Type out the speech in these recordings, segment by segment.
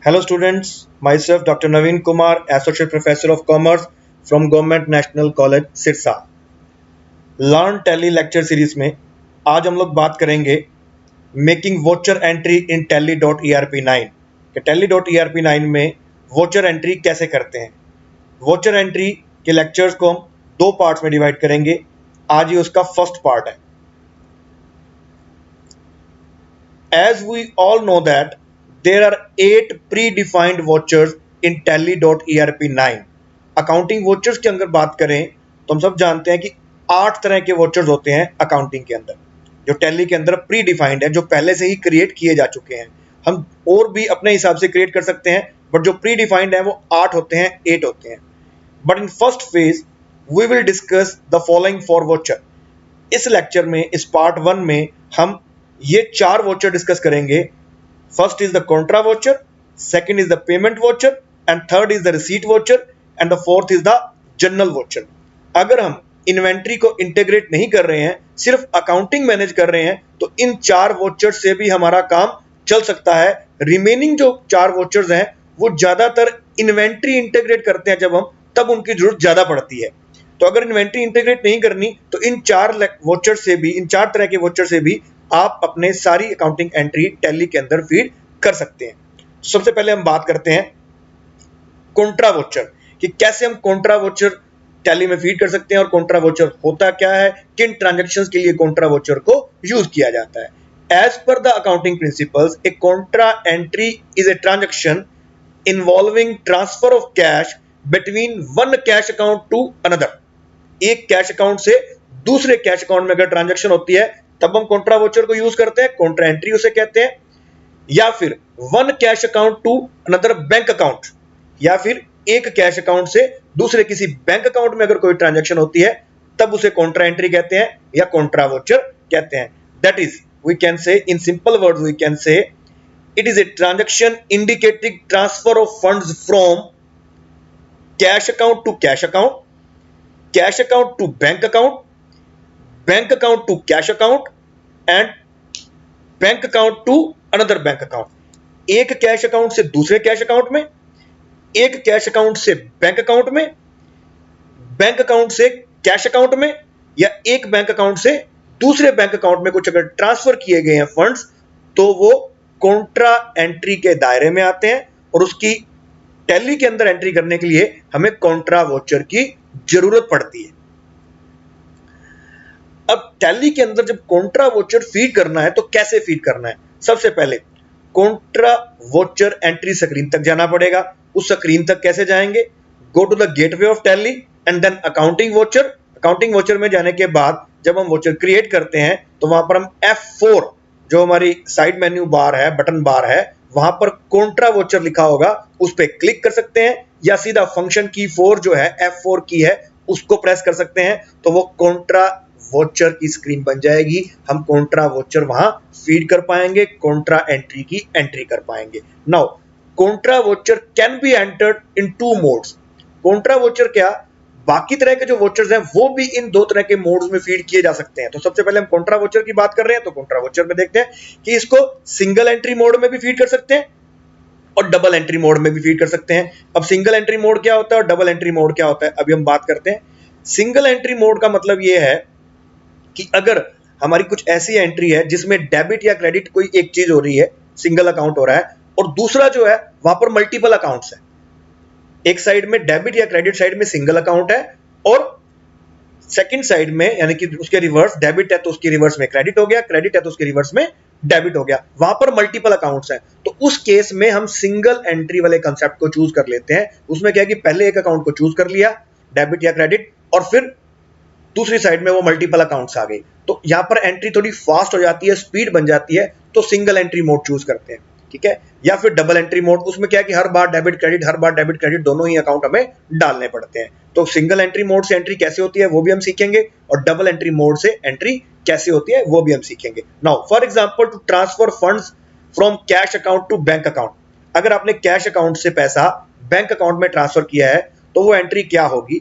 Hello students, myself Dr. Naveen Kumar, Associate Professor of Commerce from Government National College Sirsa. Learn Tally lecture series में आज हम लोग बात करेंगे making voucher entry in Tally dot E R P nine कि Tally dot E R P nine में voucher entry कैसे करते हैं। वोचर एंट्री के लेक्चर्स को हम दो पार्ट्स में डिवाइड करेंगे। आज ये उसका फर्स्ट पार्ट है। As we all know that there are 8 predefined vouchers in tally.erp9। Accounting vouchers की अगर बात करें तो हम सब जानते हैं कि 8 तरह के वोचर्स होते हैं अकाउंटिंग के अंदर, जो टैली के अंदर प्री डिफाइंड है, जो पहले से ही क्रिएट किए जा चुके हैं। हम और भी अपने हिसाब से क्रिएट कर सकते हैं, बट जो प्री डिफाइंड है वो 8 होते हैं, 8 होते हैं। But in first phase we will discuss the following four voucher. इस लेक्चर में, इस पार्ट 1 में हम ये 4 वोचर डिस्कस करेंगे। First is the contra voucher, second is the payment voucher, and third is the receipt voucher, and the fourth is the journal voucher. अगर हम inventory को इंटीग्रेट नहीं कर रहे हैं, सिर्फ अकाउंटिंग मैनेज कर रहे हैं, तो इन 4 वोचर से भी हमारा काम चल सकता है। रिमेनिंग जो 4 वोचर्स हैं वो ज्यादातर इन्वेंट्री इंटीग्रेट करते हैं जब हम, तब उनकी जरूरत ज्यादा पड़ती है। तो अगर इन्वेंट्री इंटीग्रेट नहीं करनी तो इन 4 वोचर से भी, इन 4 तरह के वोचर से भी आप अपने सारी अकाउंटिंग एंट्री टैली के अंदर फीड कर सकते हैं। सबसे पहले हम बात करते हैं कॉन्ट्रा वोचर कि कैसे हम कॉन्ट्रा वोचर टैली में फीड कर सकते हैं और कॉन्ट्रा वोचर होता क्या है, किन ट्रांजैक्शंस के लिए कॉन्ट्रा वोचर को यूज किया जाता है। As per the accounting principles, a contra entry is a transaction involving transfer of cash between one cash account to another. एक कैश अकाउंट से दूसरे कैश अकाउंट में अगर ट्रांजैक्शन होती है तब हम कॉन्ट्रा वोचर को यूज करते हैं, कॉन्ट्रा एंट्री उसे कहते हैं। या फिर one cash account to another bank account, या फिर एक कैश अकाउंट से दूसरे किसी बैंक अकाउंट में अगर कोई ट्रांजैक्शन होती है तब उसे कॉन्ट्रा एंट्री कहते हैं या कॉन्ट्रा वोचर कहते हैं। That is, we can say in simple words, we can say it is a transaction indicating transfer of funds from cash account to cash account, cash account to bank account, bank account to cash account, and bank account to another bank account. एक cash account से दूसरे cash account में, एक cash account से bank account में, bank account से cash account में, या एक बैंक अकाउंट से दूसरे बैंक अकाउंट में कुछ अगर ट्रांसफर किए गए हैं फंड्स, तो वो कॉन्ट्रा एंट्री के दायरे में आते हैं और उसकी टैली के अंदर एंट्री करने के लिए हमें कॉन्ट्रा वोचर की जरूरत पड़ती है। अब टैली के अंदर जब कॉन्ट्रा वोचर फीड करना है तो कैसे फीड करना है। सबसे पहले कॉन्ट्रा वोचर एंट्री स्क्रीन तक जाना पड़ेगा। उस स्क्रीन तक कैसे जाएंगे? Go to the gateway of Tally and then accounting voucher. Accounting voucher में जाने के बाद जब हम वोचर क्रिएट करते हैं तो वहां पर हम F4, जो हमारी साइड मेन्यू बार है, बटन बार है, वहां पर कॉन्ट्रा वोचर लिखा होगा, उस पर क्लिक कर सकते हैं, या सीधा फंक्शन की 4 जो है, F4 की है, उसको प्रेस कर सकते हैं, तो वो कॉन्ट्रा वोचर की स्क्रीन बन जाएगी। हम कॉन्ट्रा वोचर वहां फीड कर पाएंगे, कॉन्ट्रा एंट्री की एंट्री कर पाएंगे। Now Contra voucher can be entered in 2 modes. Contra voucher क्या, बाकी तरह के जो वोचर्स हैं वो भी इन 2 तरह के मोड्स में फीड किए जा सकते हैं। तो सबसे पहले हम कॉन्ट्रा वोचर की बात कर रहे हैं, तो कॉन्ट्रा वोचर में देखते हैं कि इसको सिंगल एंट्री मोड में भी फीड कर सकते हैं और डबल एंट्री मोड में भी फीड कर सकते हैं। अब सिंगल एंट्री मोड क्या होता है और डबल एंट्री मोड क्या होता है, अभी हम बात करते हैं। सिंगल एंट्री मोड का मतलब यह है कि अगर हमारी कुछ ऐसी एंट्री है जिसमें डेबिट या क्रेडिट कोई एक चीज हो रही है, सिंगल अकाउंट हो रहा है, और दूसरा जो है वहां पर मल्टीपल अकाउंट्स है। एक साइड में डेबिट या क्रेडिट साइड में सिंगल अकाउंट है और सेकंड साइड में, यानी कि उसके रिवर्स, डेबिट है तो उसके रिवर्स में क्रेडिट हो गया, क्रेडिट है तो उसके रिवर्स में डेबिट हो गया, वहां पर मल्टीपल अकाउंट्स हैं। तो उस केस में हम सिंगल एंट्री वाले कंसेप्ट को चूज कर लेते हैं। उसमें क्या है कि पहले एक अकाउंट को चूज कर लिया, डेबिट या क्रेडिट, और फिर दूसरी साइड में वो मल्टीपल अकाउंट्स आ गए, तो यहां पर एंट्री थोड़ी फास्ट हो जाती है, स्पीड बन जाती है, तो सिंगल एंट्री मोड चूज करते हैं, ठीक है। या फिर डबल एंट्री मोड, उसमें क्या है कि हर बार डेबिट क्रेडिट, हर बार डेबिट क्रेडिट दोनों ही अकाउंट हमें डालने पड़ते हैं। तो सिंगल एंट्री मोड से एंट्री कैसे होती है वो भी हम सीखेंगे, और डबल एंट्री मोड से एंट्री कैसे होती है वो भी हम सीखेंगे। Now for example, to transfer funds from cash account to bank account, अगर आपने कैश अकाउंट से पैसा बैंक अकाउंट में ट्रांसफर किया है तो वो एंट्री क्या होगी।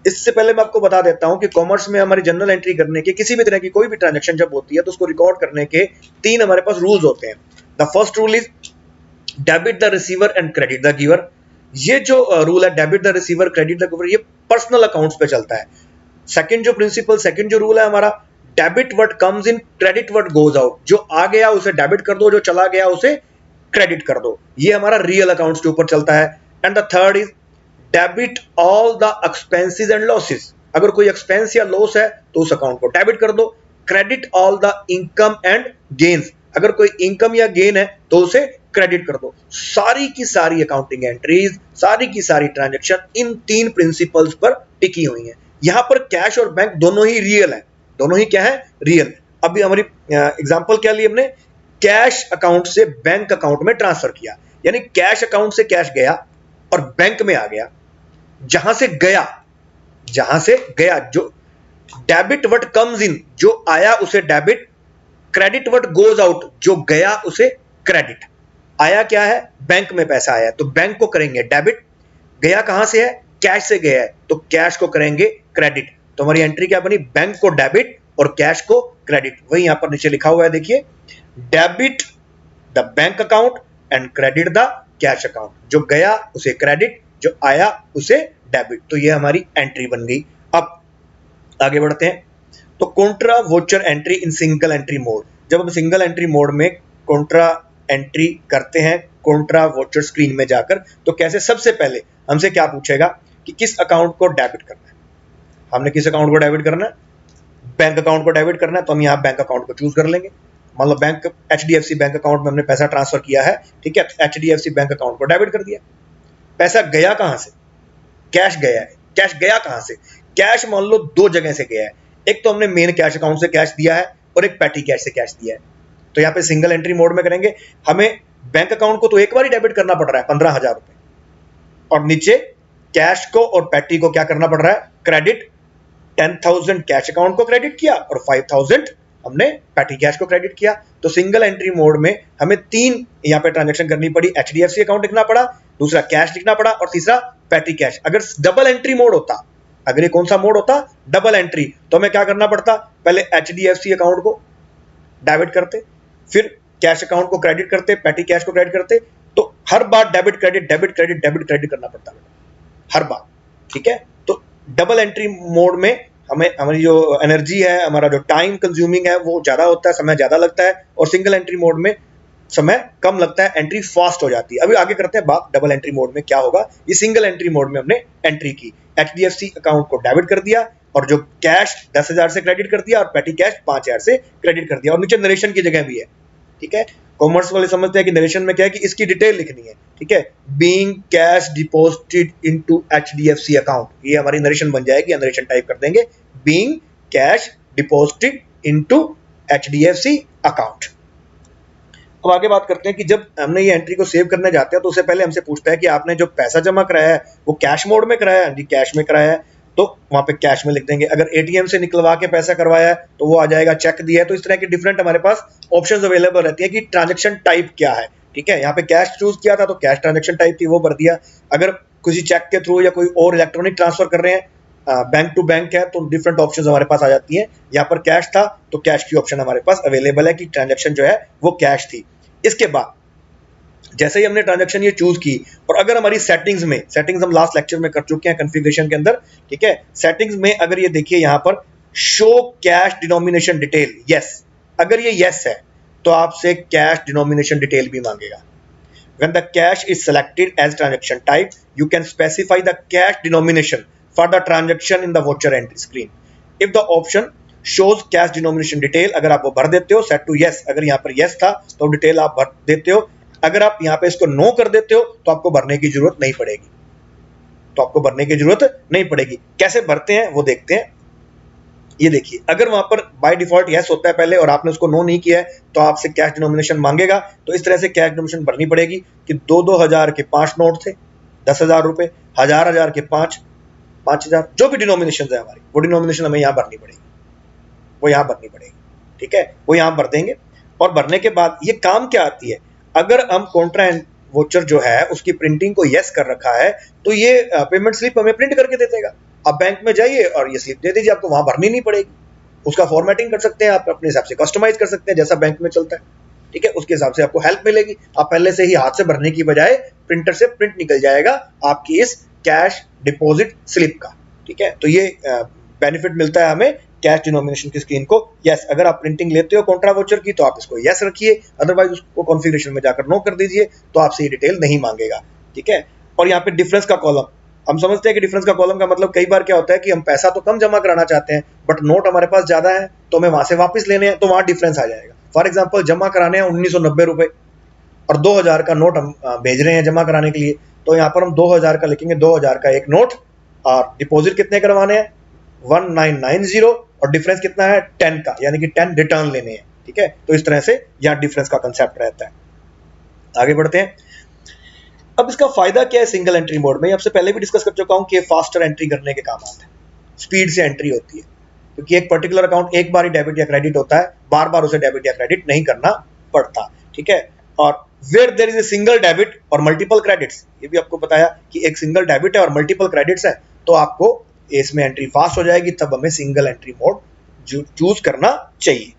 इससे पहले मैं आपको बता देता हूं कि कॉमर्स में हमारी जनरल एंट्री करने के, किसी भी तरह की कोई भी ट्रांजैक्शन जब होती है तो उसको रिकॉर्ड करने के 3 हमारे पास रूल्स होते हैं। The first rule is debit the receiver and credit the giver. ये जो रूल है debit the receiver credit the giver, ये पर्सनल अकाउंट्स पे चलता है। सेकंड जो प्रिंसिपल, सेकंड जो रूल है हमारा, debit what comes in credit what goes out. जो आ गया उसे डेबिट कर दो, जो चला गया उसे क्रेडिट कर दो। ये हमारा रियल अकाउंट्स के ऊपर चलता है। And the third is debit all the expenses and losses. अगर कोई एक्सपेंस या लॉस है तो उस अकाउंट को डेबिट कर दो। Credit all the income and gains. अगर कोई इनकम या गेन है तो उसे क्रेडिट कर दो। सारी की सारी अकाउंटिंग एंट्रीज, सारी की सारी ट्रांजैक्शन इन तीन प्रिंसिपल्स पर टिकी हुई हैं। यहां पर कैश और बैंक दोनों ही रियल है, दोनों ही क्या है, रियल। अभी हमारी एग्जांपल क्या ली हमने, कैश अकाउंट से बैंक अकाउंट में ट्रांसफर किया, यानी कैश अकाउंट से कैश गया और बैंक में आ गया। जहां से गया जो डेबिट व्हाट कम्स इन, जो आया उसे debit, credit what goes out, जो गया उसे क्रेडिट। आया क्या है, बैंक में पैसा आया तो बैंक को करेंगे डेबिट, गया कहां से है, कैश से गया है तो कैश को करेंगे क्रेडिट। तो हमारी एंट्री क्या बनी, बैंक को डेबिट और कैश को क्रेडिट। वही यहां पर नीचे लिखा हुआ है, देखिए, debit the bank account and credit the cash account. जो गया उसे क्रेडिट, जो आया उसे डेबिट। तो ये हमारी एंट्री बन गई। अब आगे बढ़ते हैं। तो Contra voucher entry in single entry mode. जब हम सिंगल एंट्री मोड में कॉन्ट्रा एंट्री करते हैं कॉन्ट्रा वोचर स्क्रीन में जाकर, तो कैसे, सबसे पहले हमसे क्या पूछेगा कि किस अकाउंट को डेबिट करना है। हमने किस अकाउंट को डेबिट करना है, बैंक अकाउंट को डेबिट करना है। तो हम यहाँ बैंक अकाउंट को चूज कर लेंगे। मान लो बैंक HDFC बैंक अकाउंट में हमने पैसा ट्रांसफर किया है, ठीक है, HDFC बैंक अकाउंट को डेबिट कर दिया। पैसा गया कहां से, कैश गया है। कैश गया कहां से, कैश मान लो दो जगह से गया है। एक तो हमने मेन कैश अकाउंट से कैश दिया है और एक पैटी कैश से कैश दिया है। तो यहाँ पे सिंगल एंट्री मोड में करेंगे। हमें बैंक अकाउंट को तो एक बार ही डेबिट करना पड़ रहा है 15,000 रुपए, और नीचे कैश को और पैटी को क्या करना पड़ रहा है, क्रेडिट। 10,000 कैश अकाउंट को क्रेडिट किया और 5,000 हमने पैटी कैश को क्रेडिट किया। तो सिंगल एंट्री मोड में हमें तीन यहाँ पे ट्रांजैक्शन करनी पड़ी। HDFC अकाउंट लिखना पड़ा, दूसरा कैश लिखना पड़ा और तीसरा पैटी कैश। अगर डबल एंट्री मोड होता, अगर ये कौन सा मोड होता, डबल एंट्री, तो हमें क्या करना पड़ता, पहले HDFC अकाउंट को डेबिट करते, फिर कैश अकाउंट को क्रेडिट करते, पैटी कैश को क्रेडिट करते। तो हर बार debit credit debit credit debit credit करना पड़ता है हर बार, ठीक है। तो डबल एंट्री मोड में हमें हमारी जो एनर्जी है, हमारा जो टाइम कंज्यूमिंग है वो ज्यादा होता है, समय ज्यादा लगता है, और सिंगल एंट्री मोड में समय कम लगता है, एंट्री फास्ट हो जाती है। अभी आगे करते हैं बात डबल एंट्री मोड में क्या होगा। ये सिंगल एंट्री मोड में हमने एंट्री की, HDFC अकाउंट को डेबिट कर दिया और जो कैश 10,000 से क्रेडिट कर दिया और पेटी कैश 5,000 से क्रेडिट कर दिया। और नीचे नरेशन की जगह भी है, ठीक है। कॉमर्स वाले समझते हैं कि नरेशन में क्या है कि इसकी डिटेल लिखनी है, ठीक है। Being cash deposited into HDFC account, ये हमारी नरेशन बन जाएगी। नरेशन टाइप कर देंगे, being cash deposited into HDFC account. अब आगे बात करते हैं कि जब हमने ये एंट्री को सेव करने जाते हैं तो उससे पहले हमसे पूछता है कि आपने जो पैसा जमा कराया है वो कैश मोड में कराया है, जी कैश में कराया है, तो वहां पे कैश में लिख देंगे। अगर ATM से निकलवा के पैसा करवाया है तो वो आ जाएगा चेक दिया है। तो इस तरह की डिफरेंट हमारे पास ऑप्शंस अवेलेबल रहती है कि ट्रांजैक्शन टाइप क्या है, ठीक है। यहाँ पे कैश चूज किया था तो कैश ट्रांजैक्शन टाइप थी, वो भर दिया। अगर किसी चेक के थ्रू या कोई और इलेक्ट्रॉनिक ट्रांसफर कर रहे हैं, बैंक टू बैंक है, तो डिफरेंट ऑप्शंस हमारे पास आ जाती हैं। यहाँ पर कैश था तो कैश की ऑप्शन हमारे पास अवेलेबल है कि ट्रांजैक्शन जो है वो कैश थी। इसके बाद जैसे ही हमने ट्रांजैक्शन ये चूज की, और अगर हमारी सेटिंग्स हम लास्ट लेक्चर में कर चुके हैं कॉन्फ़िगरेशन के अंदर, ठीक है। सेटिंग्स में अगर ये देखिए यहाँ पर show cash denomination detail, yes, अगर ये यस है तो आपसे कैश डिनोमिनेशन डिटेल भी मांगेगा। When the cash is selected as transaction type, you can specify the cash denomination for the transaction in the voucher entry screen. If the option shows cash denomination detail, अगर आप वो भर देते हो, set to yes, अगर यहाँ पर yes था तो डिटेल आप भर देते हो। अगर आप यहाँ पे इसको नो कर देते हो तो आपको भरने की जरूरत नहीं पड़ेगी। कैसे भरते हैं वो देखते हैं। ये देखिए, अगर वहां पर बाय डिफॉल्ट यस होता है पहले और आपने उसको नो नहीं किया है तो आपसे कैश डिनोमिनेशन मांगेगा। तो इस तरह से कैश डिनोमिनेशन भरनी पड़ेगी कि 2,000 के 5 नोट थे, 10,000 रुपए, 1,000 के 5,000, जो भी डिनोमिनेशन है हमारी, वो डिनोमिनेशन हमें यहाँ भरनी पड़ेगी, ठीक है। वो यहाँ भर देंगे। और भरने के बाद ये काम क्या आती है, अगर हम कॉन्ट्रा एंड वोचर जो है उसकी प्रिंटिंग को यस कर रखा है तो ये पेमेंट स्लिप हमें प्रिंट करके दे देगा। आप बैंक में जाइए और ये स्लिप दे दीजिए, आपको वहां भरनी नहीं पड़ेगी। उसका फॉर्मेटिंग कर सकते हैं आप, अपने हिसाब से कस्टमाइज कर सकते हैं जैसा बैंक में चलता है, ठीक है, उसके हिसाब से आपको हेल्प मिलेगी। आप पहले से ही हाथ से भरने की बजाय प्रिंटर से प्रिंट निकल जाएगा आपकी इस कैश डिपॉजिट स्लिप का। ठीक है, तो ये बेनिफिट मिलता है हमें कैश डिनोमिनेशन की स्क्रीन को। यस, अगर आप प्रिंटिंग लेते हो कॉन्ट्रा वाउचर की तो आप इसको यस रखिए, अदरवाइज उसको कॉन्फ़िगरेशन में जाकर नो कर दीजिए, तो आपसे ये डिटेल नहीं मांगेगा। ठीक है, और यहाँ पे डिफरेंस का कॉलम, हम समझते हैं कि डिफरेंस का कॉलम का मतलब कई बार क्या होता है कि हम पैसा तो कम जमा कराना चाहते हैं बट नोट हमारे पास ज्यादा है, तो हमें वहां से वापस लेने हैं, तो वहां डिफरेंस आ जाएगा। फॉर एग्जाम्पल जमा कराने हैं 1990 रुपए और 2000 का नोट हम भेज रहे हैं जमा कराने के लिए, तो यहाँ पर हम 2000 का लिखेंगे, 2000 का एक नोट, और डिपॉजिट कितने करवाने हैं 1990, और डिफरेंस कितना है 10 का, यानी कि 10 रिटर्न लेने हैं। ठीक है, तो इस तरह से यहाँ डिफरेंस का कंसेप्ट रहता है। आगे बढ़ते हैं। अब इसका फायदा क्या है सिंगल एंट्री मोड में, आपसे पहले भी डिस्कस कर चुका हूं कि फास्टर एंट्री करने के काम आता है, स्पीड से एंट्री होती है, क्योंकि एक पर्टिकुलर अकाउंट एक बार ही डेबिट या क्रेडिट होता है, बार बार उसे डेबिट या क्रेडिट नहीं करना पड़ता। ठीक है, और where there is a single debit और मल्टीपल क्रेडिट्स, ये भी आपको बताया कि एक सिंगल डेबिट है और मल्टीपल क्रेडिट्स है, तो आपको इसमें एंट्री फास्ट हो जाएगी, तब हमें सिंगल एंट्री मोड चूज करना चाहिए।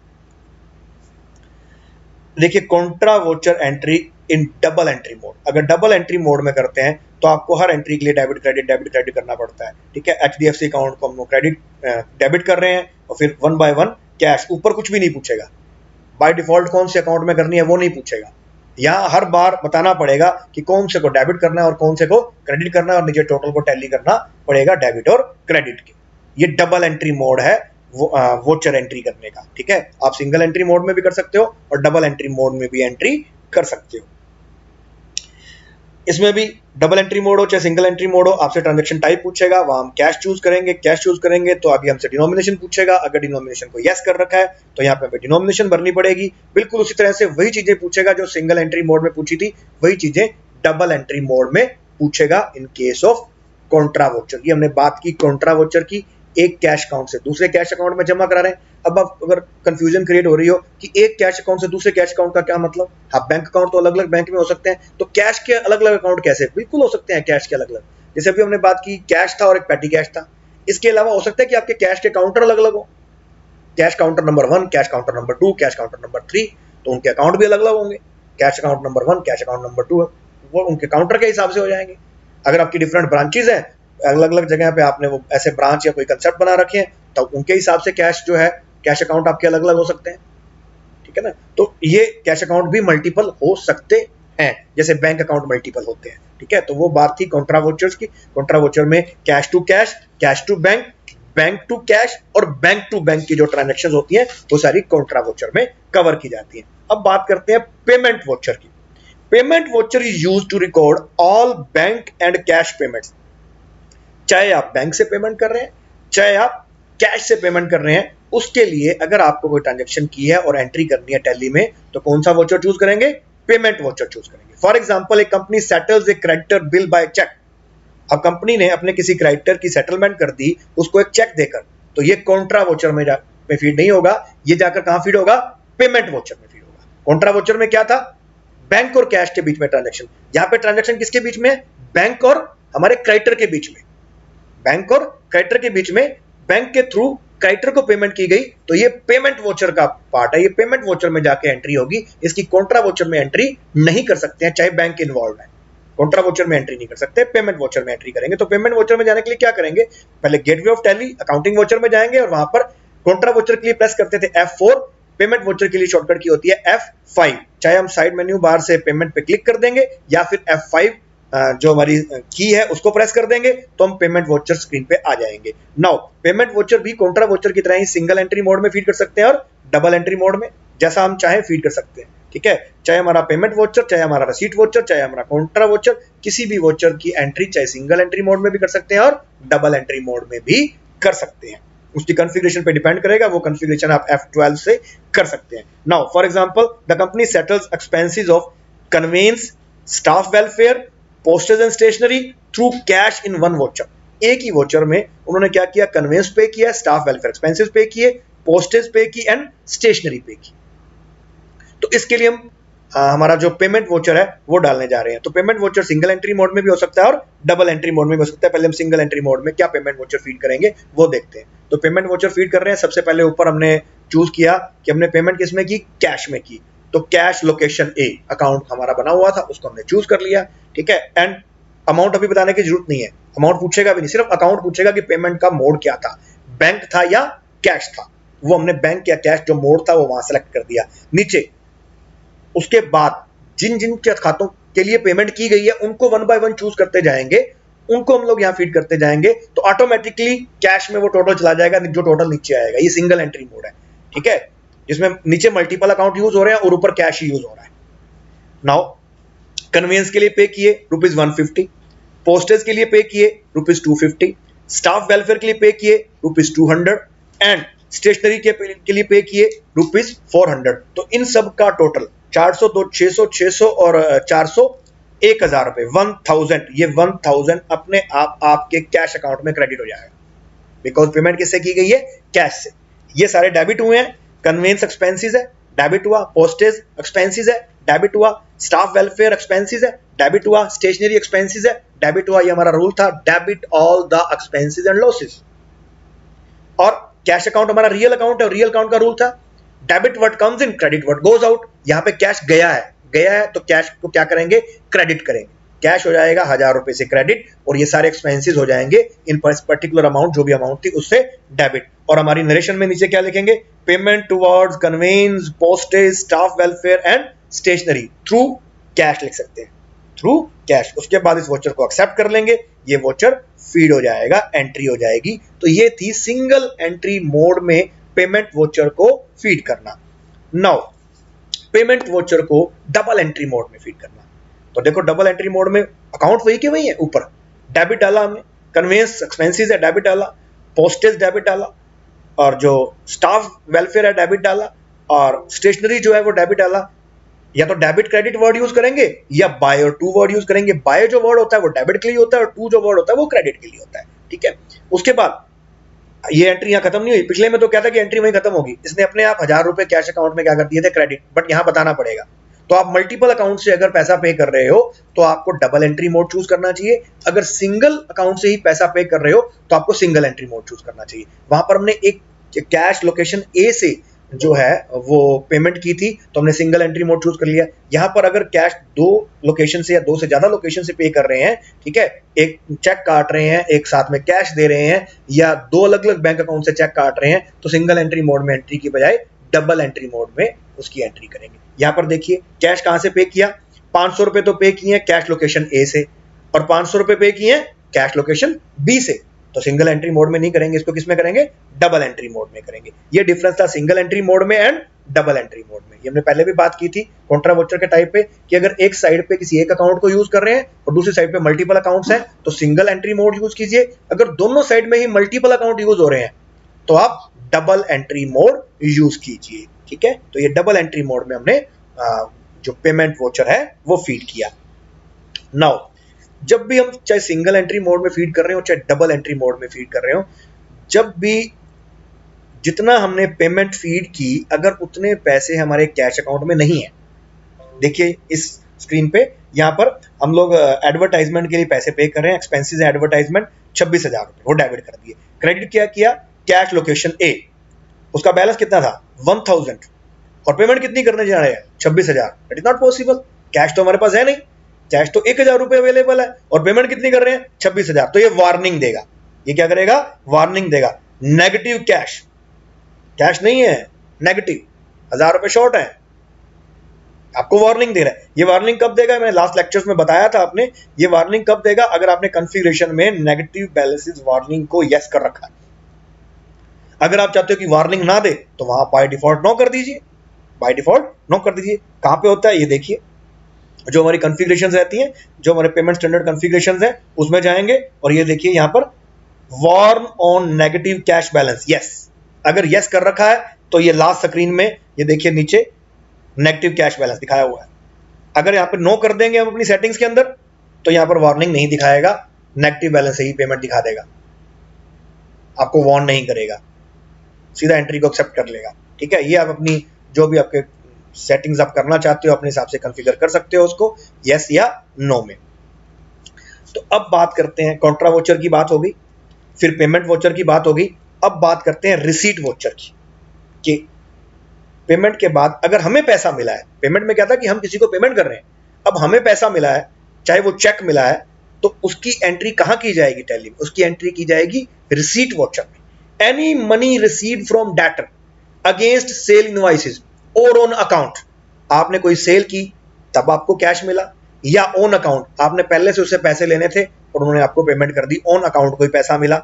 देखिए Contra voucher entry in double entry mode, अगर डबल एंट्री मोड में करते हैं तो आपको हर एंट्री के लिए डेबिट क्रेडिट करना पड़ता है। ठीक है, एचडीएफसी अकाउंट को हम क्रेडिट डेबिट कर रहे हैं और फिर 1 बाय 1 कैश, ऊपर कुछ भी नहीं पूछेगा, बाय डिफॉल्ट कौन से अकाउंट में करनी है वो नहीं पूछेगा, यहाँ हर बार बताना पड़ेगा कि कौन से को डेबिट करना है और कौन से को क्रेडिट करना है, और नीचे टोटल को टैली करना पड़ेगा डेबिट और क्रेडिट के। ये डबल एंट्री मोड है वोचर एंट्री करने का। ठीक है, आप सिंगल एंट्री मोड में भी कर सकते हो और डबल एंट्री मोड में भी एंट्री कर सकते हो। इसमें भी डबल एंट्री मोड हो चाहे सिंगल एंट्री मोड हो, आपसे ट्रांजैक्शन टाइप पूछेगा, वहां हम कैश चूज करेंगे तो अभी हमसे डिनोमिनेशन पूछेगा, अगर डिनोमिनेशन को यस कर रखा है तो यहाँ पे हमें डिनोमिनेशन भरनी पड़ेगी। बिल्कुल उसी तरह से वही चीजें पूछेगा जो सिंगल एंट्री मोड में पूछी थी, वही चीजें डबल एंट्री मोड में पूछेगा in case of Contra voucher. ये हमने बात की कॉन्ट्रा वोचर की, एक कैश अकाउंट से दूसरे कैश अकाउंट में जमा करा रहे हैं। अब आप अगर कंफ्यूजन क्रिएट हो रही हो कि एक कैश अकाउंट से दूसरे कैश अकाउंट का क्या मतलब, हाँ बैंक अकाउंट तो अलग अलग बैंक में हो सकते हैं, तो कैश के अलग अलग अकाउंट कैसे, बिल्कुल हो सकते हैं कैश के अलग अलग। जैसे अभी हमने बात की कैश था और एक पेटी कैश था, इसके अलावा हो सकता है कि आपके कैश के काउंटर अलग अलग हो, cash counter number 1, cash counter number 2, cash counter number 3, तो उनके अकाउंट भी अलग अलग होंगे। Cash account number 1, cash account number 2 वो उनके काउंटर के हिसाब से हो जाएंगे। अगर आपकी डिफरेंट ब्रांचेज है, अलग अलग जगह पे आपने वो ऐसे ब्रांच या कोई कंसेप्ट बना रखे हैं, तो उनके हिसाब से कैश जो है, कैश अकाउंट आपके अलग अलग हो सकते हैं। ठीक है ना, तो ये कैश अकाउंट भी मल्टीपल हो सकते हैं, जैसे बैंक अकाउंट मल्टीपल होते हैं। ठीक है, तो वो बात थी कॉन्ट्रा वोचर्स की। कॉन्ट्रा वोचर में cash to cash, cash to bank, bank to cash और बैंक टू बैंक की जो ट्रांजैक्शंस होती हैं वो सारी कॉन्ट्रा वोचर में कवर की जाती हैं। अब बात करते हैं पेमेंट वोचर की। Payment voucher is used to record all bank and cash payments, चाहे आप बैंक से पेमेंट कर रहे हैं चाहे आप कैश से पेमेंट कर रहे हैं, उसके लिए अगर आपको कोई ट्रांजैक्शन की है और एंट्री करनी है टैली में, तो कौन सा वोचर चूज करेंगे, पेमेंट वोचर चूज करेंगे। फॉर एग्जांपल एक company settles a creditor bill by cheque, अब कंपनी ने अपने किसी क्रेडिटर की सेटलमेंट कर दी उसको एक चेक देकर, तो ये कॉन्ट्रा वोचर में फीड नहीं होगा, ये जाकर कहां फीड होगा, पेमेंट वोचर में फीड होगा। कॉन्ट्रा वोचर में क्या था, बैंक और कैश के बीच में ट्रांजैक्शन, यहां पे ट्रांजैक्शन किसके बीच में, बैंक और हमारे क्रेडिटर के बीच में, बैंक और क्रेडिटर के बीच में, बैंक के थ्रू क्रेडिटर को पेमेंट की गई, तो ये पेमेंट वोचर का पार्ट है, ये पेमेंट वोचर में जाके एंट्री होगी, इसकी कॉन्ट्रा वोचर में एंट्री नहीं कर सकते हैं चाहे बैंक इन्वॉल्व है। कॉन्ट्रा वोचर में एंट्री नहीं कर सकते, पेमेंट वोचर में एंट्री करेंगे। तो पेमेंट वोचर में जाने के लिए क्या करेंगे, पहले gateway of tally accounting voucher में जाएंगे और वहां पर कॉन्ट्रा वोचर के लिए प्रेस करते थे F4, पेमेंट वोचर के लिए शॉर्टकट की होती है F5, चाहे हम साइड मेन्यू बार से पेमेंट पे क्लिक कर देंगे या फिर F5 जो हमारी की है उसको प्रेस कर देंगे तो हम पेमेंट वोचर स्क्रीन पे आ जाएंगे। नाउ पेमेंट वोचर भी कॉन्ट्रा वोचर की तरह ही सिंगल एंट्री मोड में फीड कर सकते हैं और डबल एंट्री मोड में, जैसा हम चाहे फीड कर सकते हैं। ठीक है, चाहे हमारा पेमेंट वोचर, चाहे हमारा रसीट वोचर, चाहे हमारा कॉन्ट्रा वोचर, किसी भी वोचर की एंट्री चाहे सिंगल एंट्री मोड में भी कर सकते हैं और डबल एंट्री मोड में भी कर सकते हैं। उसकी कॉन्फ़िगरेशन पे डिपेंड करेगा, वो कॉन्फ़िगरेशन आप F12 से कर सकते हैं। Now for example the company settles expenses of conveyance, staff welfare, postage and stationery through cash in one voucher. एक ही वोचर में उन्होंने क्या किया, कन्वेंस पे किया, स्टाफ वेलफेयर एक्सपेंसेस पे किए, पोस्टेज पे की एंड स्टेशनरी पे की। तो इसके लिए हम हमारा जो पेमेंट वोचर है वो डालने जा रहे हैं। तो payment voucher single entry mode में भी हो सकता है और डबल एंट्री मोड में भी हो सकता है। पहले हम सिंगल एंट्री मोड में क्या पेमेंट वोचर फीड करेंगे वो देखते हैं। तो पेमेंट वोचर फीड कर रहे हैं, सबसे पहले ऊपर हमने चूज किया कि हमने पेमेंट किसमें की, कैश में की। तो कैश लोकेशन ए अकाउंट हमारा बना हुआ था, उसको हमने चूज कर लिया, ठीक है। एंड अमाउंट अभी बताने की जरूरत नहीं है, अमाउंट पूछेगा भी नहीं, सिर्फ अकाउंट पूछेगा कि पेमेंट का मोड क्या था, बैंक था या कैश था। वो हमने बैंक या कैश जो मोड था वो वहां सेलेक्ट कर दिया नीचे। उसके बाद जिन जिन के खातों के लिए पेमेंट की गई है उनको वन बाय वन चूज करते जाएंगे, उनको हम लोग यहाँ फीड करते जाएंगे, तो ऑटोमेटिकली कैश में वो टोटल चला जाएगा जो टोटल नीचे आएगा। ये सिंगल एंट्री मोड है, ठीक है, जिसमें नीचे मल्टीपल अकाउंट यूज हो रहे हैं और ऊपर कैश ही यूज हो रहा है। नाउ कन्वेंस के लिए पे किए ₹150, पोस्टेज के लिए पे किए ₹250, स्टाफ वेलफेयर के लिए पे किए ₹200 एंड स्टेशनरी के लिए पे किए ₹400। तो इन सब का टोटल 400, 600, 600 और 400 1000 रुपए, 1000। ये 1000 अपने आप आपके कैश अकाउंट में क्रेडिट हो जाएगा, बिकॉज पेमेंट किससे की गई है, कैश से। ये सारे डेबिट हुए हैं, कन्वेंस एक्सपेंसेस है, डेबिट हुआ, पोस्टेज एक्सपेंसेस है, डेबिट हुआ, स्टाफ वेलफेयर एक्सपेंसेस है, डेबिट हुआ, स्टेशनरी एक्सपेंसेस है, डेबिट हुआ। ये हमारा रूल था, debit all the expenses and losses. और कैश अकाउंट हमारा रियल अकाउंट है, और रियल अकाउंट का रूल था debit what comes in, credit what goes out. यहां पे कैश गया है तो कैश को क्या करेंगे, क्रेडिट करेंगे। कैश हो जाएगा 1000 रुपए से क्रेडिट, और ये सारे एक्सपेंसेस हो जाएंगे इन पर्टिकुलर अमाउंट, जो भी अमाउंट थी उससे डेबिट। और हमारी नरेशन में नीचे क्या लिखेंगे, payment towards conveyance, postage, staff welfare and stationery through cash लिख सकते हैं, थ्रू कैश। उसके बाद इस वोचर को एक्सेप्ट कर लेंगे, ये वोचर फीड हो जाएगा, एंट्री हो जाएगी। तो ये थी सिंगल एंट्री मोड में पेमेंट वोचर को फीड करना। नाउ पेमेंट वोचर को डबल एंट्री मोड में फीड करना। तो देखो डबल एंट्री मोड में अकाउंट वही के वही है, ऊपर डेबिट डाला हमने, कन्वेंस एक्सपेंसेस है डेबिट डाला, पोस्टेज डेबिट डाला, और जो स्टाफ वेलफेयर है डेबिट डाला, और स्टेशनरी जो है वो डेबिट डाला। या तो डेबिट क्रेडिट वर्ड यूज करेंगे या बाय और टू वर्ड यूज करेंगे। बाय जो वर्ड होता है वो डेबिट के लिए होता है, और टू जो वर्ड होता है वो क्रेडिट के लिए होता है, ठीक है। उसके बाद ये एंट्री यहाँ खत्म नहीं हुई, पिछले में तो क्या था कि एंट्री वहीं खत्म होगी, इसने अपने आप 1000 रुपए कैश अकाउंट में क्या कर दिए थे, क्रेडिट। बट यहाँ बताना पड़ेगा, तो आप मल्टीपल अकाउंट से अगर पैसा पे कर रहे हो तो आपको डबल एंट्री मोड चूज करना चाहिए। अगर सिंगल अकाउंट से ही पैसा पे कर रहे हो तो आपको सिंगल एंट्री मोड चूज करना चाहिए। वहां पर हमने एक कैश लोकेशन ए से जो है वो पेमेंट की थी, तो हमने सिंगल एंट्री मोड चूज कर लिया। यहाँ पर अगर कैश दो लोकेशन से या दो से ज्यादा लोकेशन से पे कर रहे हैं, ठीक है, एक चेक काट रहे हैं, एक साथ में कैश दे रहे हैं, या दो अलग अलग बैंक अकाउंट से चेक काट रहे हैं, तो सिंगल एंट्री मोड में एंट्री की बजाय डबल एंट्री मोड में उसकी एंट्री करेंगे। यहाँ पर देखिए कैश कहां से पे किया, 500 रुपए तो पे किए कैश लोकेशन ए से, और 500 रुपए पे किए कैश लोकेशन बी से। तो सिंगल एंट्री मोड में नहीं करेंगे, इसको किस में करेंगे, डबल एंट्री मोड में करेंगे। ये डिफरेंस था सिंगल एंट्री मोड में एंड डबल एंट्री मोड में। ये हमने पहले भी बात की थी कॉन्ट्रा वोचर के टाइप पे, कि अगर एक साइड पे किसी एक अकाउंट को यूज कर रहे हैं और दूसरी साइड पे मल्टीपल अकाउंट्स हैं तो सिंगल एंट्री मोड यूज कीजिए। अगर दोनों साइड में ही मल्टीपल अकाउंट यूज हो रहे हैं तो आप डबल एंट्री मोड यूज कीजिए, ठीक है। तो ये डबल एंट्री मोड में हमने जो पेमेंट वोचर है वो फीड किया। नाउ जब भी हम चाहे सिंगल एंट्री मोड में फीड कर रहे हो चाहे डबल एंट्री मोड में फीड कर रहे हो, जब भी जितना हमने पेमेंट फीड की अगर उतने पैसे हमारे कैश अकाउंट में नहीं है, देखिए इस स्क्रीन पे यहाँ पर हम लोग एडवर्टाइजमेंट के लिए पैसे पे कर रहे हैं, एक्सपेंसेस एडवर्टाइजमेंट 26,000 रुपए वो डेबिट कर दिए। क्रेडिट क्या किया, कैश लोकेशन ए, उसका बैलेंस कितना था 1000, और पेमेंट कितनी करने जा रहे हैं 26,000। It is not possible, cash तो हमारे पास है नहीं, कैश तो 1000 रुपए अवेलेबल है और पेमेंट कितनी कर रहे हैं 26,000। तो ये वार्निंग देगा, ये क्या करेगा, वार्निंग देगा, नेगेटिव कैश, कैश नहीं है, नेगेटिव 1000 रुपए शॉर्ट है, आपको वार्निंग दे रहा है। ये वार्निंग कब देगा, मैंने लास्ट लेक्चर्स में बताया था आपने, ये वार्निंग कब देगा, अगर आपने कॉन्फ़िगरेशन में नेगेटिव बैलेंसेस वार्निंग को यस कर रखा है। अगर आप चाहते हो कि वार्निंग ना दे तो वहां बाय डिफॉल्ट नो कर दीजिए, बाय डिफॉल्ट नो कर दीजिए। कहां पे होता है ये देखिए, जो हमारी कॉन्फ़िगरेशंस रहती हैं, जो हमारे पेमेंट स्टैंडर्ड कॉन्फ़िगरेशंस है उसमें जाएंगे और ये देखिए यहाँ पर warn on negative cash balance, yes. अगर यस कर रखा है तो ये लास्ट स्क्रीन में ये देखिए नीचे नेगेटिव कैश बैलेंस दिखाया हुआ है। अगर यहाँ पर नो कर देंगे हम अपनी सेटिंग्स के अंदर तो यहाँ पर वार्निंग नहीं दिखाएगा, नेगेटिव बैलेंस से ही पेमेंट दिखा देगा, आपको वार्न नहीं करेगा, सीधा एंट्री को एक्सेप्ट कर लेगा, ठीक है। ये आप अपनी जो भी आपके सेटिंग्स आप करना चाहते हो अपने हिसाब से कॉन्फ़िगर कर सकते हो उसको यस या नो में। तो अब बात करते हैं, कॉन्ट्रा वोचर की बात होगी, फिर पेमेंट वोचर की बात होगी, अब बात करते हैं रिसीट वोचर की, कि पेमेंट के बाद अगर हमें पैसा मिला है, पेमेंट में क्या था कि हम किसी को पेमेंट कर रहे हैं, अब हमें पैसा मिला है, चाहे वो चेक मिला है, तो उसकी एंट्री कहां की जाएगी टैली में? उसकी एंट्री की जाएगी रिसीट वॉचर में। Any money received from debtor against sale invoices और ऑन अकाउंट, आपने कोई सेल की तब आपको कैश मिला, या ऑन अकाउंट आपने पहले से उससे पैसे लेने थे और उन्होंने आपको पेमेंट कर दी, ऑन अकाउंट कोई पैसा मिला।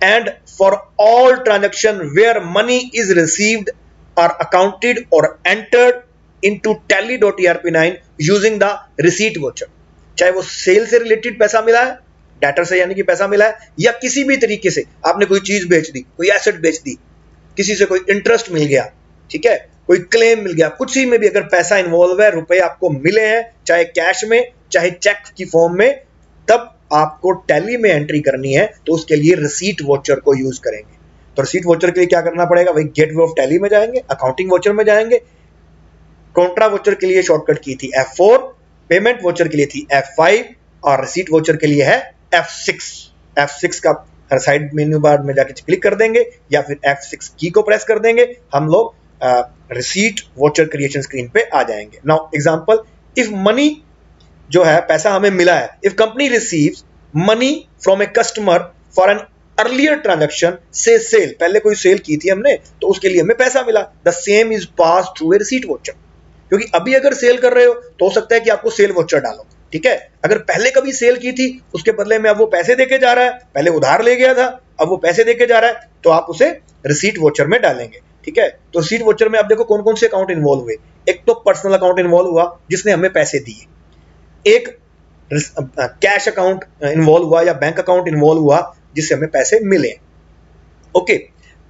And for all transaction where money is received are accounted और entered into tally.erp9 using the receipt voucher, चाहे वो सेल से रिलेटेड पैसा मिला है, डेटर से यानी कि पैसा मिला है, या किसी भी तरीके से आपने कोई चीज बेच दी, कोई एसेट बेच दी, किसी से कोई इंटरेस्ट मिल गया, ठीक है, कोई क्लेम मिल गया, कुछ ही में भी अगर पैसा इन्वॉल्व है, रुपए आपको मिले हैं, चाहे कैश में चाहे चेक की फॉर्म में, तब आपको टैली में एंट्री करनी है, तो उसके लिए रिसीट वॉचर को यूज करेंगे। तो रिसीट वॉचर के लिए क्या करना पड़ेगा? वही गेटवे ऑफ टैली में जाएंगे, अकाउंटिंग वॉचर में जाएंगे, कॉन्ट्रा वॉचर के लिए शॉर्टकट की थी F4, पेमेंट वॉचर के लिए थी F5 और रिसीट वॉचर के लिए है F6। F6 का हर साइड मेन्यू बार में जाके क्लिक कर देंगे या फिर F6 की को प्रेस कर देंगे, हम लोग रिसीट वॉचर क्रिएशन स्क्रीन पे आ जाएंगे। नाउ एग्जांपल, इफ मनी जो है पैसा हमें मिला है, if company receives money from a customer for an earlier transaction से सेल, पहले कोई सेल की थी हमने तो उसके लिए हमें पैसा मिला, the same is pass through a receipt watcher. क्योंकि अभी अगर सेल कर रहे हो तो हो सकता है कि आपको सेल वॉचर डालो, ठीक है। अगर पहले कभी सेल की थी उसके बदले में अब वो पैसे देके जा रहा है, पहले उधार ले गया था अब वो पैसे देके जा रहा है, तो आप उसे रिसीट वॉचर में डालेंगे, ठीक है। तो रिसीट वॉचर में आप देखो कौन कौन से अकाउंट इन्वॉल्व हुए। एक तो पर्सनल अकाउंट इन्वॉल्व हुआ जिसने हमें पैसे दिए, एक कैश अकाउंट इन्वॉल्व हुआ या बैंक अकाउंट इन्वॉल्व हुआ जिससे हमें पैसे मिले, ओके,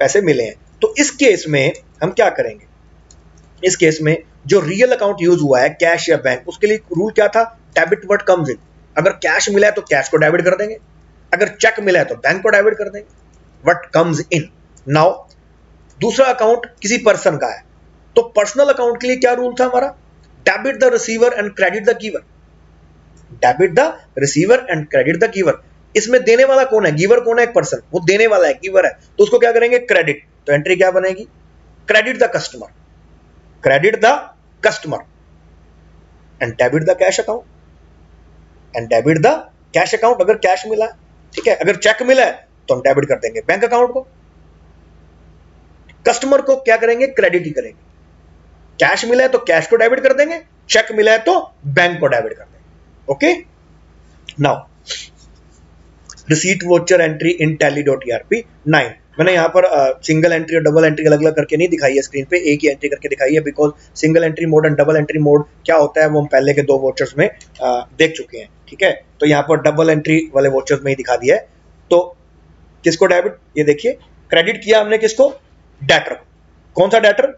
पैसे मिले हैं। तो इस केस में हम क्या करेंगे? इस केस में जो रियल अकाउंट यूज हुआ है कैश या बैंक, उसके लिए रूल क्या था? Debit what comes in. अगर कैश मिला है तो कैश को डेबिट कर देंगे, अगर चेक मिला है तो बैंक को डेबिट कर देंगे, व्हाट कम्स इन। नाउ दूसरा अकाउंट किसी पर्सन का है, तो पर्सनल अकाउंट के लिए क्या रूल था हमारा? Debit the receiver and credit the giver, debit the receiver and credit the giver. इसमें देने वाला कौन है? गिवर कौन है? एक पर्सन, वो देने वाला है, गिवर है, तो उसको क्या करेंगे? क्रेडिट। तो एंट्री क्या बनेगी? Credit the customer, credit the customer and debit the cash account, and debit the cash account अगर कैश मिला है, ठीक है। अगर चेक मिला है तो हम डेबिट कर देंगे बैंक अकाउंट को, कस्टमर को क्या करेंगे? क्रेडिट ही करेंगे। कैश मिला है तो कैश को डेबिट कर देंगे, चेक मिला है तो बैंक को डेबिट कर देंगे, okay. Now receipt watcher entry in tally.erp9, मैंने यहाँ पर सिंगल एंट्री और डबल एंट्री अलग अलग करके नहीं दिखाई है स्क्रीन पे, एक ही एंट्री करके दिखाई है, because single entry mode and double entry mode क्या होता है वो हम पहले के 2 वॉचर्स में देख चुके हैं, ठीक है। तो यहाँ पर डबल एंट्री वाले वॉचर्स में ही दिखा दिया है। तो किसको डेबिट? ये देखिए क्रेडिट किया हमने किसको? डेटर। कौन सा डेटर?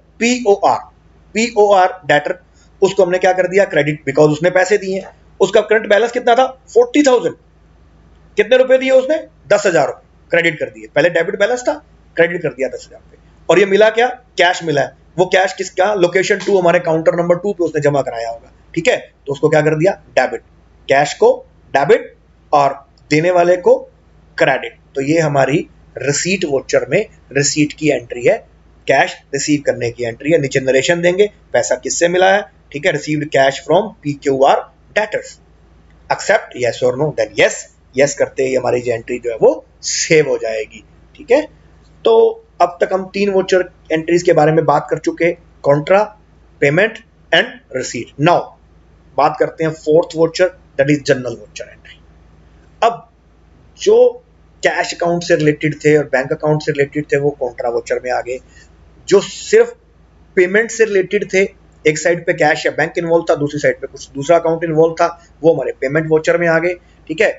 POR डेटर, उसको हमने क्या कर दिया? क्रेडिट, बिकॉज उसने पैसे दिए हैं। उसका करंट बैलेंस कितना था? 40,000। कितने रुपए दिए उसने? 10,000 रुपए क्रेडिट कर दिए। पहले डेबिट बैलेंस था, क्रेडिट कर दिया 10,000 रुपए। और ये मिला क्या? कैश मिला है। वो कैश किसका? लोकेशन 2 हमारे काउंटर नंबर 2 पे उसने जमा कराया होगा, ठीक है। तो उसको क्या कर दिया? डेबिट, कैश को डेबिट और देने वाले को क्रेडिट। तो ये हमारी रिसीट वॉचर में रिसीट की एंट्री है, कैश रिसीव करने की एंट्री है। नीचे नरेशन देंगे पैसा किससे मिला है, ठीक है। Received cash from PQR debtors, except yes और नो, देन यस। यस करते ही हमारी जो एंट्री जो है वो सेव हो जाएगी, ठीक है। तो अब तक हम 3 वॉचर एंट्रीज के बारे में बात कर चुके, Contra, payment and receipt. Now बात करते हैं 4th watcher, that is general watcher entry. अब जो कैश अकाउंट से रिलेटेड थे और बैंक अकाउंट से रिलेटेड थे वो कॉन्ट्रा वॉचर में आ गए। जो सिर्फ पेमेंट से रिलेटेड थे, एक साइड पे कैश या बैंक इन्वॉल्व था, दूसरी साइड पे कुछ दूसरा अकाउंट इन्वॉल्व था, वो हमारे पेमेंट वॉचर में आ गए, ठीक है।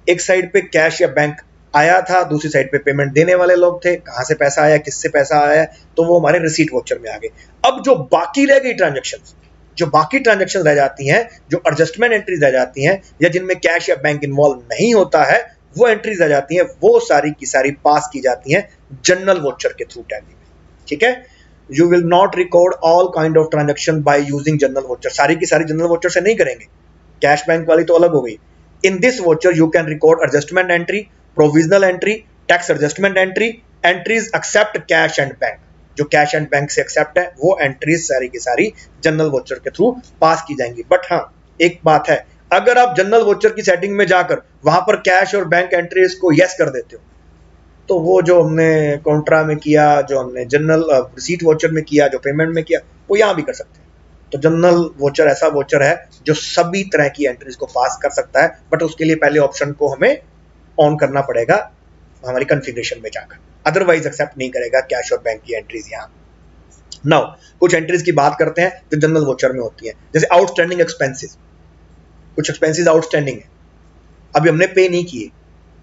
एक साइड पे कैश या बैंक आया था, दूसरी साइड पे पेमेंट देने वाले लोग थे, कहां से पैसा आया, किससे पैसा आया, तो वो हमारे रिसीट वॉचर में आ गए। अब जो बाकी रह गई ट्रांजेक्शंस, जो बाकी ट्रांजेक्शन रह जाती हैं, जो एडजस्टमेंट एंट्रीज रह जाती हैं या जिनमें कैश या बैंक इन्वॉल्व नहीं होता है, वो एंट्रीज रह जाती हैं, वो सारी की सारी पास की जाती हैं जनरल वॉचर के थ्रू टैली में, ठीक है। You will not record all kind of transaction by using general watcher, सारी की सारी जनरल वॉचर से नहीं करेंगे, कैश बैंक वाली तो अलग हो गई। In this voucher you can record adjustment entry, provisional entry, tax adjustment entry, entries except cash and bank. जो कैश एंड बैंक से एक्सेप्ट है, वो एंट्रीज सारी की सारी जनरल वोचर के थ्रू पास की जाएंगी। बट हाँ, एक बात है, अगर आप जनरल वोचर की सेटिंग में जाकर वहां पर कैश और बैंक एंट्रीज को यस कर देते हो, तो वो जो हमने कॉन्ट्रा में किया, जो हमने जनरल रिसीट वोचर में किया, जो पेमेंट में किया, वो यहाँ भी कर सकते हैं। तो जनरल वोचर ऐसा वोचर है जो सभी तरह की एंट्रीज को पास कर सकता है, बट उसके लिए पहले ऑप्शन को हमें ऑन करना पड़ेगा हमारी कॉन्फ़िगरेशन में जाकर, अदरवाइज एक्सेप्ट नहीं करेगा कैश और बैंक की एंट्रीज यहाँ। नाउ कुछ एंट्रीज की बात करते हैं जो जनरल वोचर में होती है, जैसे आउटस्टैंडिंग एक्सपेंसेस। कुछ एक्सपेंसेस आउटस्टैंडिंग है, अभी हमने पे नहीं किए,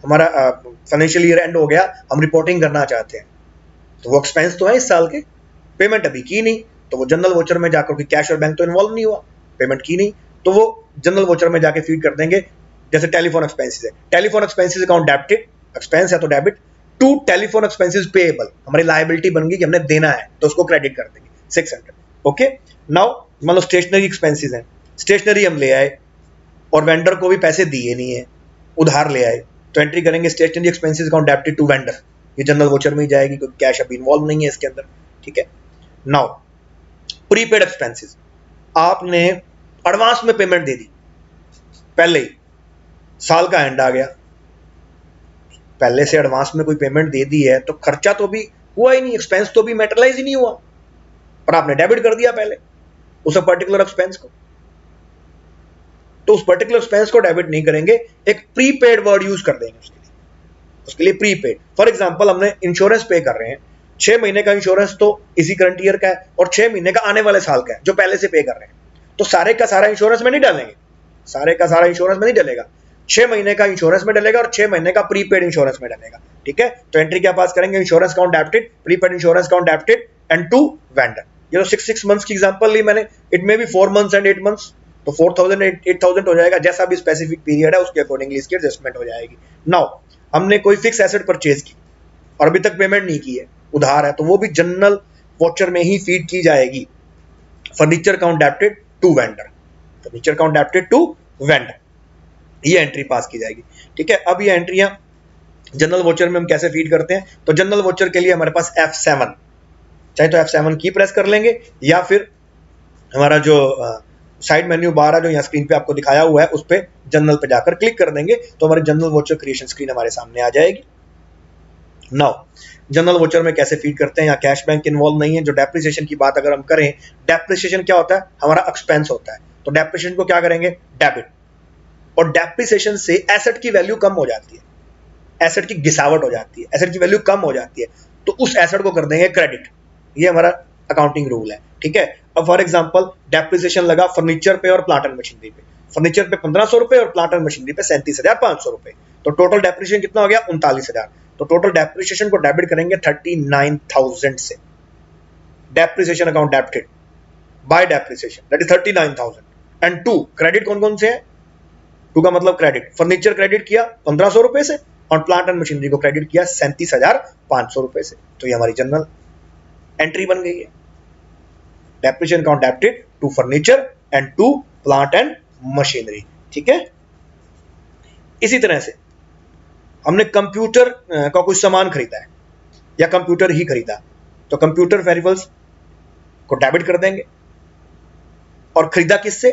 हमारा फाइनेंशियल ईयर एंड हो गया, हम रिपोर्टिंग करना चाहते हैं, तो वो एक्सपेंस तो है इस साल के, पेमेंट अभी की नहीं, तो वो जनरल वोचर में जाकर, कैश और बैंक तो इन्वॉल्व नहीं हुआ, पेमेंट की नहीं, तो वो जनरल वोचर में जाके फीड कर देंगे। जैसे टेलीफोन एक्सपेंसेस है, telephone expenses account debited, expense है तो debit, to telephone expenses payable, हमारी लायबिलिटी बन गई कि हमने देना है, तो उसको क्रेडिट कर देंगे 600। ओके, नाउ मान लो स्टेशनरी एक्सपेंसेस हैं, स्टेशनरी हम ले आए और वेंडर को भी पैसे दिए नहीं है, उधार ले आए, तो एंट्री करेंगे stationery expenses account debited to vendor, ये जनरल वोचर में ही जाएगी क्योंकि कैश अभी इन्वॉल्व नहीं है इसके अंदर। ठीक है, नाउ प्रीपेड एक्सपेंसेस, आपने एडवांस में पेमेंट दे दी, पहले ही साल का एंड आ गया, पहले से एडवांस में कोई पेमेंट दे दी है, तो खर्चा तो भी हुआ ही नहीं, एक्सपेंस तो भी मेटलाइज ही नहीं हुआ, पर आपने डेबिट कर दिया पहले उस पर्टिकुलर एक्सपेंस को, तो उस पर्टिकुलर एक्सपेंस को डेबिट नहीं करेंगे, एक प्रीपेड वर्ड यूज कर देंगे उसके लिए प्रीपेड। फॉर एग्जांपल हमने इंश्योरेंस पे कर रहे हैं, 6 महीने का इंश्योरेंस तो इसी करंट ईयर का है और 6 महीने का आने वाले साल का है जो पहले से पे कर रहे हैं, तो सारे का सारा इंश्योरेंस में नहीं डालेंगे, सारे का सारा इंश्योरेंस में नहीं डलेगा, 6 महीने का इंश्योरेंस में डलेगा और 6 महीने का प्रीपेड इंश्योरेंस में डलेगा। ठीक है, तो एंट्री क्या पास करेंगे, insurance account debited, prepaid insurance account debited and to vendor. ये तो 6 मंथ्स की एग्जांपल ली मैंने, it may be 4 months and 8 months, तो 4000 8000 हो जाएगा, जैसा भी स्पेसिफिक पीरियड है उसके अकॉर्डिंगली इसकी एडजस्टमेंट हो जाएगी। नाउ हमने कोई फिक्स एसेट परचेज की और अभी तक पेमेंट नहीं की है, उधार है, तो वो भी जनरल वोचर में ही फीड की जाएगी, furniture account debited to vendor, furniture account debited to vendor, ये एंट्री पास की जाएगी। ठीक है, अब ये एंट्रियां जनरल वोचर में हम कैसे फीड करते हैं, तो जनरल वोचर के लिए हमारे पास F7, चाहे तो F7 की प्रेस कर लेंगे या फिर हमारा जो साइड मेन्यू बार है जो यहाँ स्क्रीन पे आपको दिखाया हुआ है उस पर जनरल पे जाकर क्लिक कर देंगे तो हमारी जनरल वोचर क्रिएशन स्क्रीन हमारे सामने आ जाएगी। नाउ जनरल वोचर में कैसे फीड करते हैं, यहाँ कैश बैंक इन्वॉल्व नहीं है। जो डेप्रिसिएशन की बात अगर हम करें, डेप्रिसिएशन क्या होता है, हमारा एक्सपेंस होता है, तो डेप्रिसिएशन को क्या करेंगे, डेबिट, और डेप्रिसिएशन से एसेट की वैल्यू कम हो जाती है, एसेट की गिसावट हो जाती है, एसेट की वैल्यू कम हो जाती है, तो उस एसेट को कर देंगे क्रेडिट, ये हमारा अकाउंटिंग रूल है। ठीक है, अब फॉर एग्जांपल डेप्रिसिएशन लगा फर्नीचर पे और प्लांट एंड मशीनरी पे, फर्नीचर पे 1500 रुपए और प्लांट एंड मशीनरी पे 37,500 रुपए, तो टोटल डेप्रिसिएशन कितना हो गया, 39,000, तो टोटल डेप्रिसिएशन को डेबिट करेंगे 39,000 से, depreciation account debited by depreciation that is 39,000 and to credit कौन कौन से है, टू का मतलब क्रेडिट, फर्नीचर क्रेडिट किया 1500 रुपए से और प्लांट एंड मशीनरी को क्रेडिट किया 37,500 रुपए से, तो ये हमारी जनरल एंट्री बन गई है, depreciation account debited to furniture and to plant and machinery. ठीक है, इसी तरह से हमने कंप्यूटर का कुछ सामान खरीदा है या कंप्यूटर ही खरीदा, तो कंप्यूटर वेरिएबल्स को डेबिट कर देंगे, और खरीदा किससे,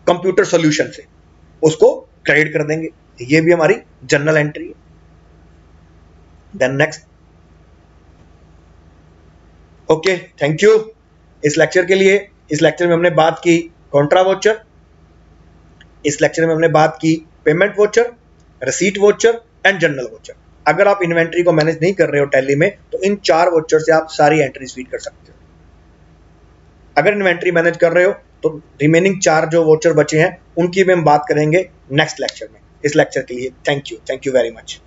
कंप्यूटर सॉल्यूशन से, उसको क्रेडिट कर देंगे, ये भी हमारी जनरल एंट्री है। Then next, okay, thank you इस लेक्चर के लिए। इस लेक्चर में हमने बात की कॉन्ट्रा वोचर, इस लेक्चर में हमने बात की payment voucher, receipt voucher and general voucher. अगर आप इन्वेंट्री को मैनेज नहीं कर रहे हो टैली में, तो इन 4 वोचर से आप सारी एंट्रीज फीड कर सकते हो। अगर इन्वेंट्री मैनेज कर रहे हो तो रिमेनिंग 4 जो वोचर बचे हैं उनकी भी हम बात करेंगे नेक्स्ट लेक्चर में। इस लेक्चर के लिए थैंक यू वेरी मच।